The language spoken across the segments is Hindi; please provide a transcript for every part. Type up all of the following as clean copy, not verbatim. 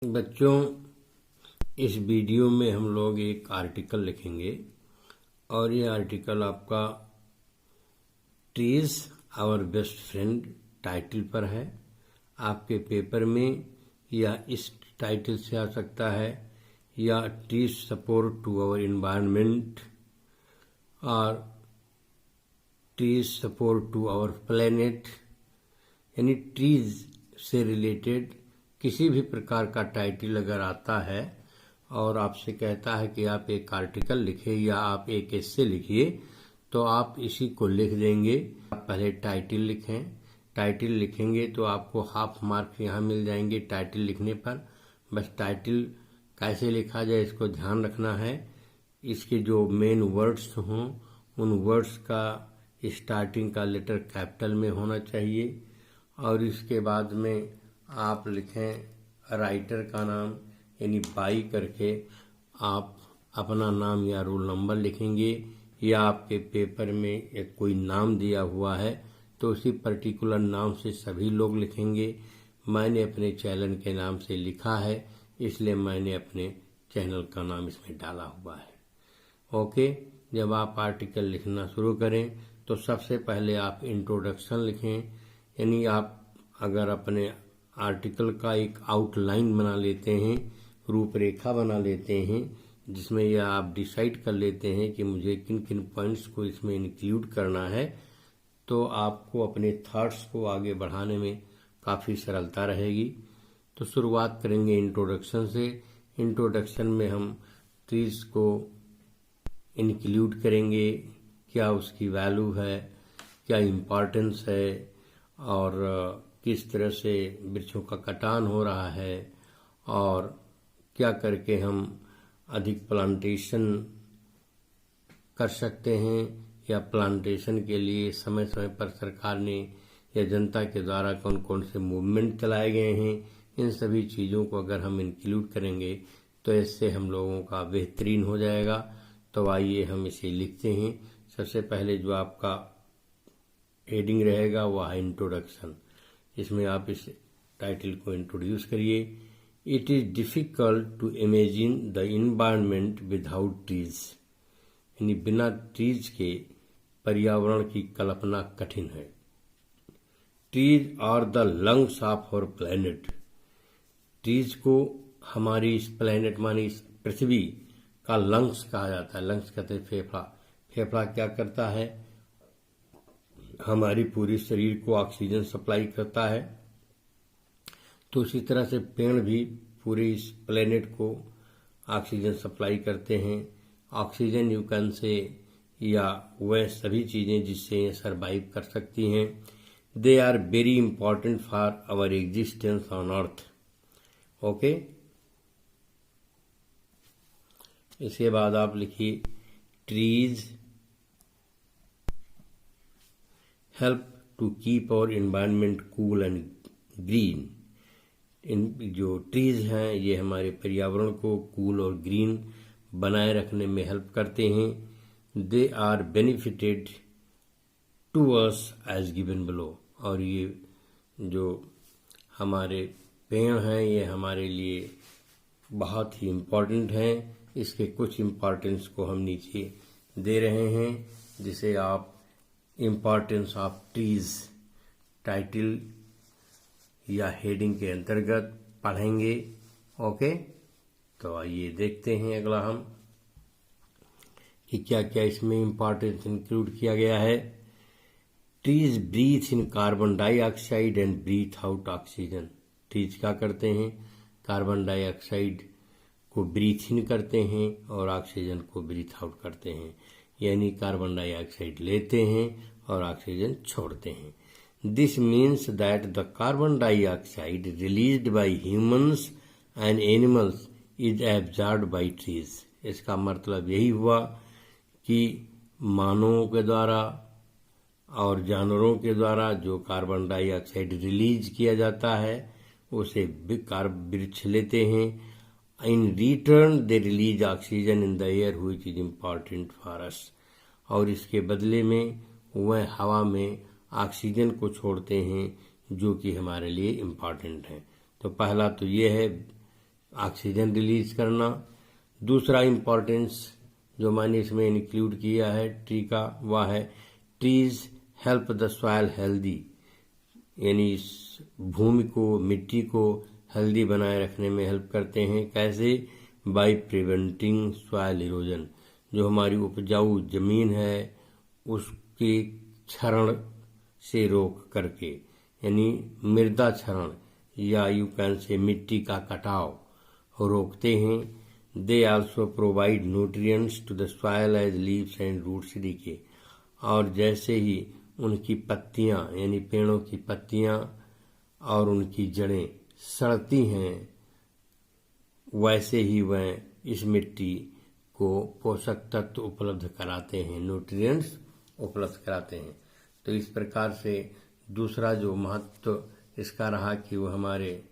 बच्चों, इस वीडियो में हम लोग एक आर्टिकल लिखेंगे और ये आर्टिकल आपका trees our best friend title पर है। आपके पेपर में या इस टाइटल से आ सकता है या trees support to our environment और trees support to our planet, यानी ट्रीज से रिलेटेड किसी भी प्रकार का टाइटल अगर आता है और आपसे कहता है कि आप एक आर्टिकल लिखिए या आप एक एस्से लिखिए, तो आप इसी को लिख देंगे। आप पहले टाइटल लिखें। टाइटल लिखेंगे तो आपको हाफ मार्क यहाँ मिल जाएंगे टाइटल लिखने पर। बस टाइटल कैसे लिखा जाए इसको ध्यान रखना है। इसके जो मेन वर्ड्स हों उन वर्ड्स का स्टार्टिंग का लेटर कैपिटल में होना चाहिए और इसके बाद में आप लिखें राइटर का नाम, यानी बाई करके आप अपना नाम या रोल नंबर लिखेंगे या आपके पेपर में एक कोई नाम दिया हुआ है तो उसी पर्टिकुलर नाम से सभी लोग लिखेंगे। मैंने अपने चैनल के नाम से लिखा है, इसलिए मैंने अपने चैनल का नाम इसमें डाला हुआ है। ओके, जब आप आर्टिकल लिखना शुरू करें तो सबसे पहले आप इंट्रोडक्शन लिखें, यानी आप अगर अपने आर्टिकल का एक आउटलाइन बना लेते हैं, रूपरेखा बना लेते हैं, जिसमें यह आप डिसाइड कर लेते हैं कि मुझे किन किन पॉइंट्स को इसमें इंक्लूड करना है, तो आपको अपने थॉट्स को आगे बढ़ाने में काफ़ी सरलता रहेगी। तो शुरुआत करेंगे इंट्रोडक्शन से। इंट्रोडक्शन में हम ट्रीज को इंक्लूड करेंगे, क्या उसकी वैल्यू है, क्या इम्पोर्टेंस है और किस तरह से वृक्षों का कटान हो रहा है और क्या करके हम अधिक प्लांटेशन कर सकते हैं या प्लांटेशन के लिए समय समय पर सरकार ने या जनता के द्वारा कौन कौन से मूवमेंट चलाए गए हैं। इन सभी चीज़ों को अगर हम इंक्लूड करेंगे तो इससे हम लोगों का बेहतरीन हो जाएगा। तो आइए हम इसे लिखते हैं। सबसे पहले जो आपका हेडिंग रहेगा वह है इंट्रोडक्शन। इसमें आप इस टाइटल को इंट्रोड्यूस करिए। It is difficult to imagine the environment without trees, यानी बिना ट्रीज के पर्यावरण की कल्पना कठिन है। Trees are the lungs of our planet. Trees को हमारी इस प्लैनेट मानी इस पृथ्वी का लंग्स कहा जाता है। लंग्स कहते हैं फेफड़ा। फेफड़ा क्या करता है? हमारी पूरी शरीर को ऑक्सीजन सप्लाई करता है। तो उसी तरह से पेड़ भी पूरे इस प्लेनेट को ऑक्सीजन सप्लाई करते हैं। ऑक्सीजन यू कैन से या वह सभी चीज़ें जिससे ये सर्वाइव कर सकती हैं। They are very important for our existence on earth. Okay, इसके बाद आप लिखिए trees help to keep our environment cool and green. इन जो ट्रीज हैं ये हमारे पर्यावरण को कूल और ग्रीन बनाए रखने में हेल्प करते हैं। They are benefited to us as given below. और ये जो हमारे पेड़ हैं ये हमारे लिए बहुत ही इम्पोर्टेंट हैं। इसके कुछ इम्पोर्टेंस को हम नीचे दे रहे हैं, जिसे आप इम्पोर्टेंस ऑफ ट्रीज टाइटल या हेडिंग के अंतर्गत पढ़ेंगे। ओके, तो आइए देखते हैं अगला हम कि क्या क्या इसमें इम्पोर्टेंस इंक्लूड किया गया है। Trees breathe in carbon dioxide and breathe out oxygen. Trees क्या करते हैं? कार्बन डाइऑक्साइड को ब्रीथ इन करते हैं और ऑक्सीजन को ब्रीथ आउट करते हैं, यानी कार्बन डाइऑक्साइड लेते हैं और ऑक्सीजन छोड़ते हैं। This means that the carbon dioxide released by humans and animals is absorbed bye trees. इसका मतलब यही हुआ कि मानवों के द्वारा और जानवरों के द्वारा जो कार्बन डाइऑक्साइड रिलीज किया जाता है उसे वृक्ष लेते हैं। In return they release oxygen in the air which is important for us. और इसके बदले में वह हवा में ऑक्सीजन को छोड़ते हैं जो कि हमारे लिए इम्पॉर्टेंट है। तो पहला तो ये है ऑक्सीजन रिलीज करना। दूसरा इम्पोर्टेंस जो मैंने इसमें इंक्लूड किया है ट्री का, वह है trees help the soil healthy, यानी इस भूमि को, मिट्टी को हेल्दी बनाए रखने में हेल्प करते हैं। कैसे? बाय प्रिवेंटिंग सॉइल इरोजन, जो हमारी उपजाऊ जमीन है उसके क्षरण से रोक करके, यानी मृदा क्षरण या यू कैन से मिट्टी का कटाव रोकते हैं। They also provide nutrients to the soil as leaves and roots decay, और जैसे ही उनकी पत्तियां यानी पेड़ों की पत्तियां और उनकी जड़ें सड़ती हैं, वैसे ही वह इस मिट्टी को पोषक तत्व उपलब्ध कराते हैं, न्यूट्रिएंट्स उपलब्ध कराते हैं। तो इस प्रकार से दूसरा जो महत्व इसका रहा कि वो हमारे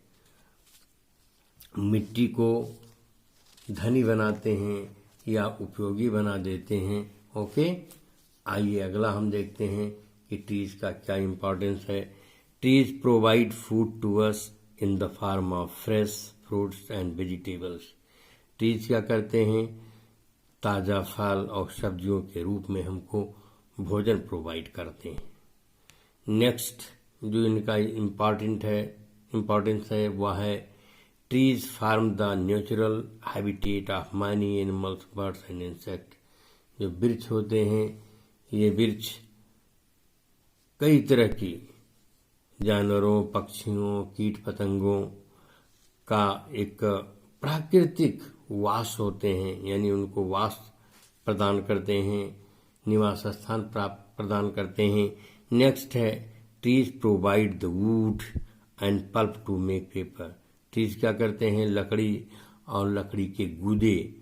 मिट्टी को धनी बनाते हैं या उपयोगी बना देते हैं। ओके, आइए अगला हम देखते हैं कि ट्रीज का क्या इम्पोर्टेंस है। Trees provide food to us in the form of fresh fruits and vegetables. Trees क्या करते हैं? ताज़ा फल और सब्जियों के रूप में हमको भोजन प्रोवाइड करते हैं। नेक्स्ट जो इनका इम्पोर्टेंस है वह है trees form the natural habitat of many animals, birds and insect. जो वृक्ष होते हैं, ये वृक्ष कई तरह की जानवरों, पक्षियों, कीट पतंगों का एक प्राकृतिक वास होते हैं, यानी उनको वास प्रदान करते हैं, निवास स्थान प्रदान करते हैं। नेक्स्ट है trees provide the wood and pulp to make paper. Trees क्या करते हैं? लकड़ी और लकड़ी के गूदे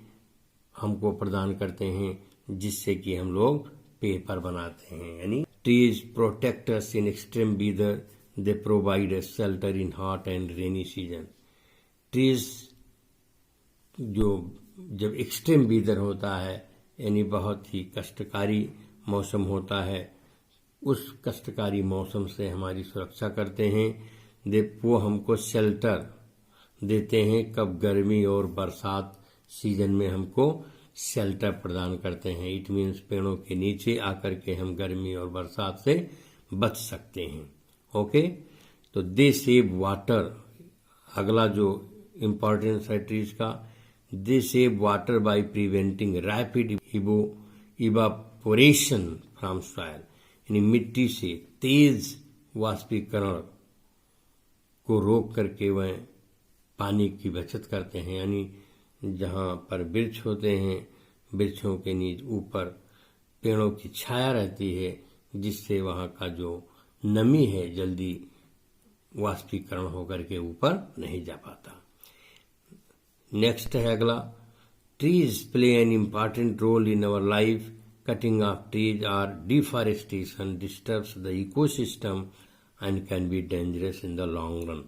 हमको प्रदान करते हैं, जिससे कि हम लोग पेपर बनाते हैं। यानी trees protect us in extreme weather, they provide a shelter in hot and rainy season. Trees जो जब एक्सट्रीम वेदर होता है, यानी बहुत ही कष्टकारी मौसम होता है, उस कष्टकारी मौसम से हमारी सुरक्षा करते हैं। वो हमको शेल्टर देते हैं। कब? गर्मी और बरसात सीजन में हमको शेल्टर प्रदान करते हैं। इट मीन्स पेड़ों के नीचे आकर के हम गर्मी और बरसात से बच सकते हैं। ओके, तो दे सेव वाटर। अगला जो इम्पोर्टेंस है ट्रीज का, they save water by preventing rapid evaporation from soil, यानी मिट्टी से तेज वाष्पीकरण को रोक करके वह पानी की बचत करते हैं। यानी जहाँ पर वृक्ष होते हैं, वृक्षों के नीचे ऊपर पेड़ों की छाया रहती है, जिससे वहाँ का जो नमी है जल्दी वाष्पीकरण होकर के ऊपर नहीं जा पाता। नेक्स्ट है अगला, trees play an important role in our life. Cutting of trees और deforestation disturbs the ecosystem and can be dangerous in the long run.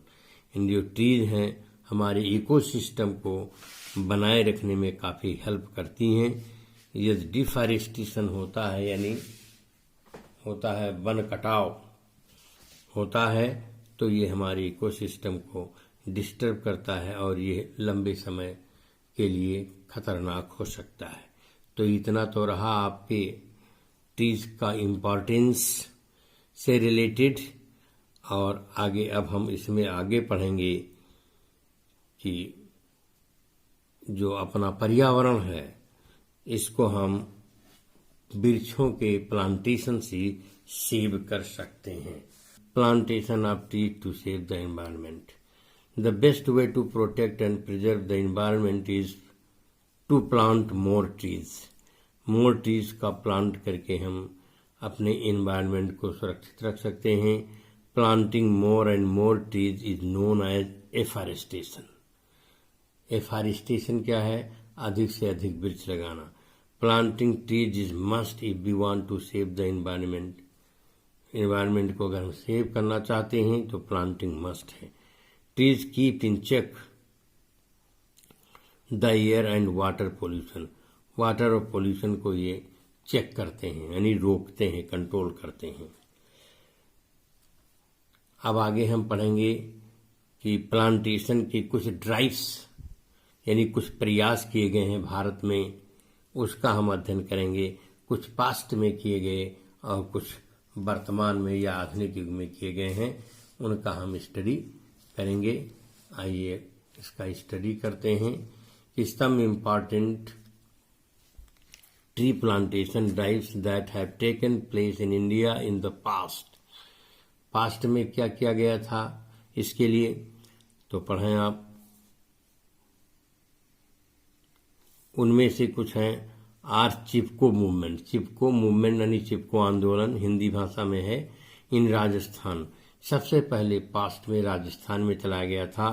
इन जो ट्रीज हैं हमारे इकोसिस्टम को बनाए रखने में काफ़ी हेल्प करती हैं। यदि डिफॉरेस्टेशन होता है, यानी होता है वन कटाव होता है, तो ये हमारे इकोसिस्टम को डिस्टर्ब करता है और ये लंबे समय के लिए खतरनाक हो सकता है। तो इतना तो रहा आपके ट्रीज का इम्पोर्टेंस से रिलेटेड, और आगे अब हम इसमें आगे पढ़ेंगे कि जो अपना पर्यावरण है इसको हम वृक्षों के प्लांटेशन से सेव कर सकते हैं। Plantation of trees to save the environment. The best way to protect and preserve the environment is to plant more trees. More trees का प्लांट करके हम अपने एनवायरनमेंट को सुरक्षित रख सकते हैं। Planting more and more trees is known as afforestation. Afforestation क्या है? अधिक से अधिक वृक्ष लगाना। Planting trees is must if we want to save the environment. Environment को अगर हम सेव करना चाहते हैं तो प्लांटिंग मस्ट है। Trees keep in check the air and water pollution. Water और पोल्यूशन को ये चेक करते हैं, यानी रोकते हैं, कंट्रोल करते हैं। अब आगे हम पढ़ेंगे कि प्लांटेशन के कुछ ड्राइव्स यानी कुछ प्रयास किए गए हैं भारत में, उसका हम अध्ययन करेंगे। कुछ पास्ट में किए गए और कुछ वर्तमान में या आधुनिक युग में किए गए हैं, उनका हम स्टडी करेंगे। आइए इसका स्टडी करते हैं कि some important tree plantation drives that have taken place in India in the past में क्या किया गया था इसके लिए, तो पढ़ें आप। उनमें से कुछ हैं चिपको मूवमेंट यानी चिपको आंदोलन हिंदी भाषा में है इन राजस्थान। सबसे पहले पास्ट में राजस्थान में चलाया गया था।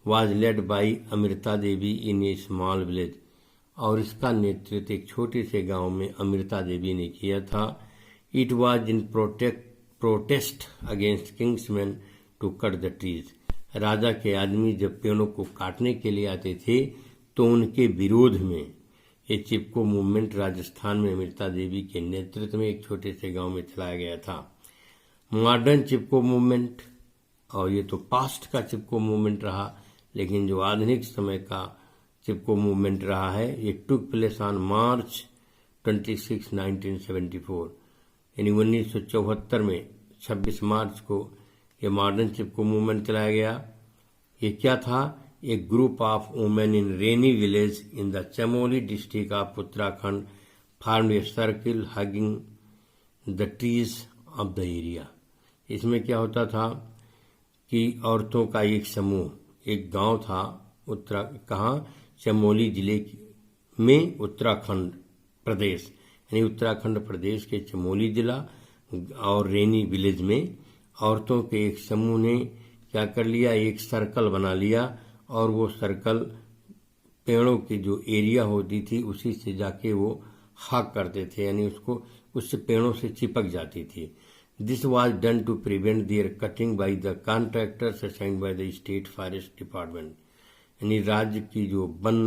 Was led by Amrita Devi in A small village, और इसका नेतृत्व एक छोटे से गांव में अमृता देवी ने किया था। It was in protest against kingsman to cut the trees. राजा के आदमी जब पेड़ों को काटने के लिए आते थे तो उनके विरोध में ये चिपको मूवमेंट राजस्थान में अमृता देवी के नेतृत्व में एक छोटे से गांव में चलाया गया था। मॉडर्न चिपको मूवमेंट, और ये तो पास्ट का चिपको मूवमेंट रहा, लेकिन जो आधुनिक समय का चिपको मूवमेंट रहा है ये टुक प्लेस ऑन मार्च 26, 1974, यानी 1974 में 26 मार्च को ये मॉडर्न चिपको मूवमेंट चलाया गया। ये क्या था? एक group of women in rainy village in the Chamoli district of Uttarakhand farmed a circle hugging the trees of the area. इसमें क्या होता था कि औरतों का एक समूह, एक गांव था कहाँ, चमोली जिले में उत्तराखंड प्रदेश, यानी उत्तराखंड प्रदेश के चमोली जिला और रेनी विलेज में औरतों के एक समूह ने क्या कर लिया, एक सर्कल बना लिया, और वो सर्कल पेड़ों की जो एरिया होती थी उसी से जाके वो हक करते थे, यानी उसको उससे पेड़ों से चिपक जाती थी। This was done to prevent their cutting by the contractors assigned by the state forest department, यानी राज्य की जो वन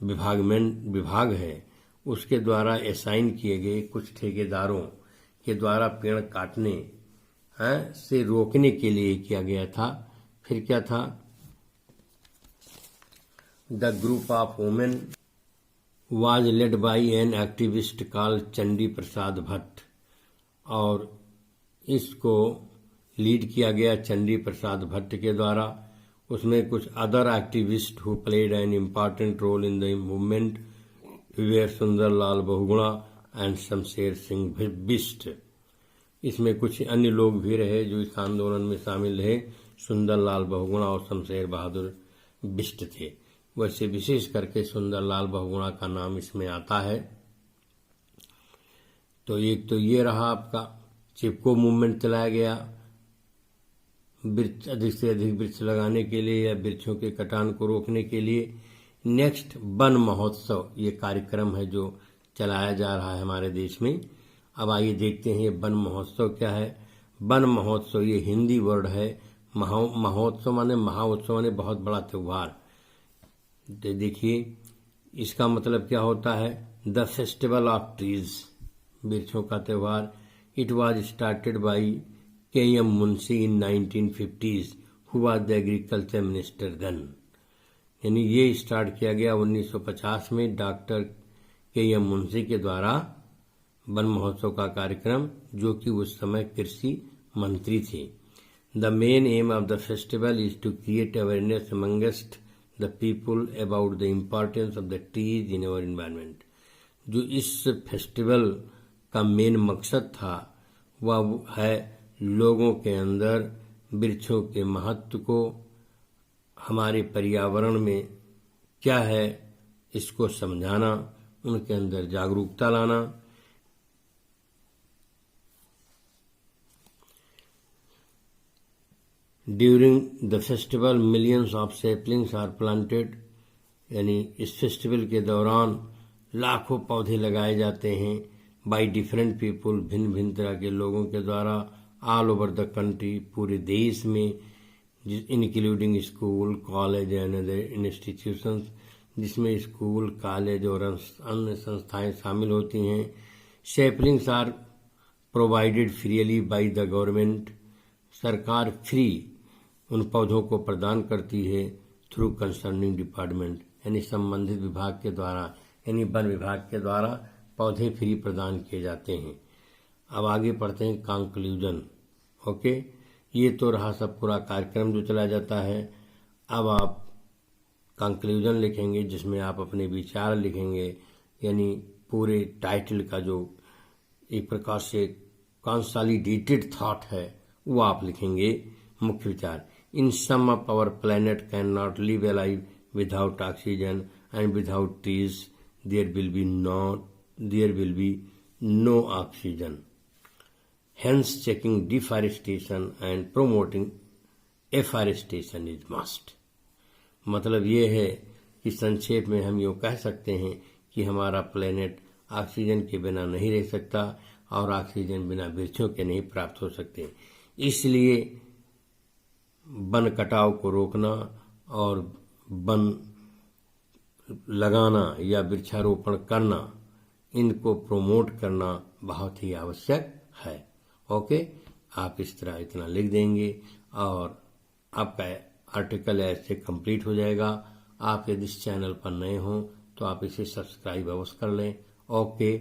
विभाग है उसके द्वारा असाइन किए गए कुछ ठेकेदारों के द्वारा पेड़ काटने से रोकने के लिए किया गया था। फिर क्या था? The group of women was led by an activist called Chandi Prasad Bhatt, और इसको लीड किया गया चंडी प्रसाद भट्ट के द्वारा। उसमें कुछ other activist who played an important role in the movement were Sundarlal Bahuguna and Shamsher Singh Bisht. इसमें कुछ अन्य लोग भी रहे जो इस आंदोलन में शामिल रहे, सुंदरलाल बहुगुणा और शमशेर बहादुर बिष्ट थे। वैसे विशेष करके सुंदरलाल बहुगुणा का नाम इसमें आता है। तो एक तो ये रहा आपका चिपको मूवमेंट चलाया गया वृक्ष अधिक से अधिक वृक्ष लगाने के लिए या वृक्षों के कटान को रोकने के लिए। नेक्स्ट वन महोत्सव, ये कार्यक्रम है जो चलाया जा रहा है हमारे देश में। अब आइए देखते हैं ये वन महोत्सव क्या है। वन महोत्सव ये हिंदी वर्ड है। महोत्सव माने महाउत्सव माने बहुत बड़ा त्योहार। तो देखिए इसका मतलब क्या होता है, द फेस्टिवल ऑफ ट्रीज, वृक्षों का त्योहार। It was started by K M. Munshi in 1950s who was the agriculture minister then, यानी ये स्टार्ट किया गया 1950 में डॉक्टर के.एम. मुंशी के द्वारा वन महोत्सव का कार्यक्रम, जो कि उस समय कृषि मंत्री थे। The main aim of the festival is to create awareness amongst the people about the importance of the trees in our environment. जो इस फेस्टिवल का मेन मकसद था वह है लोगों के अंदर वृक्षों के महत्व को, हमारे पर्यावरण में क्या है इसको समझाना, उनके अंदर जागरूकता लाना। During the festival millions of saplings are planted, यानी इस फेस्टिवल के दौरान लाखों पौधे लगाए जाते हैं बाय डिफरेंट पीपुल, भिन्न भिन्न तरह के लोगों के द्वारा, ऑल ओवर द कंट्री, पूरे देश में, including school, college and other institutions, जिसमें स्कूल, कॉलेज और अन्य संस्थाएं शामिल होती हैं। Saplings are provided freely by the government, सरकार फ्री उन पौधों को प्रदान करती है थ्रू कंसर्निंग डिपार्टमेंट, यानी संबंधित विभाग के द्वारा यानी वन विभाग के द्वारा पौधे फ्री प्रदान किए जाते हैं। अब आगे पढ़ते हैं कंक्लूजन। ओके, ये तो रहा सब पूरा कार्यक्रम जो चला जाता है। अब आप कंक्लूजन लिखेंगे जिसमें आप अपने विचार लिखेंगे, यानी पूरे टाइटल का जो एक प्रकार से कंसोलिडेटेड थॉट है वो आप लिखेंगे। मुख्य विचार, in sum up our planet cannot live a life without oxygen and without trees there will be no oxygen. Hence, checking deforestation and promoting afforestation is must। मतलब ये है कि संक्षेप में हम यूँ कह सकते हैं कि हमारा प्लेनेट ऑक्सीजन के बिना नहीं रह सकता और ऑक्सीजन बिना वृक्षों के नहीं प्राप्त हो सकते। इसलिए वन कटाव को रोकना और वन लगाना या वृक्षारोपण करना, इनको प्रमोट करना बहुत ही आवश्यक है। ओके, आप इस तरह इतना लिख देंगे और आपका आर्टिकल ऐसे कंप्लीट हो जाएगा। आप यदि इस चैनल पर नए हों तो आप इसे सब्सक्राइब अवश्य कर लें। ओके।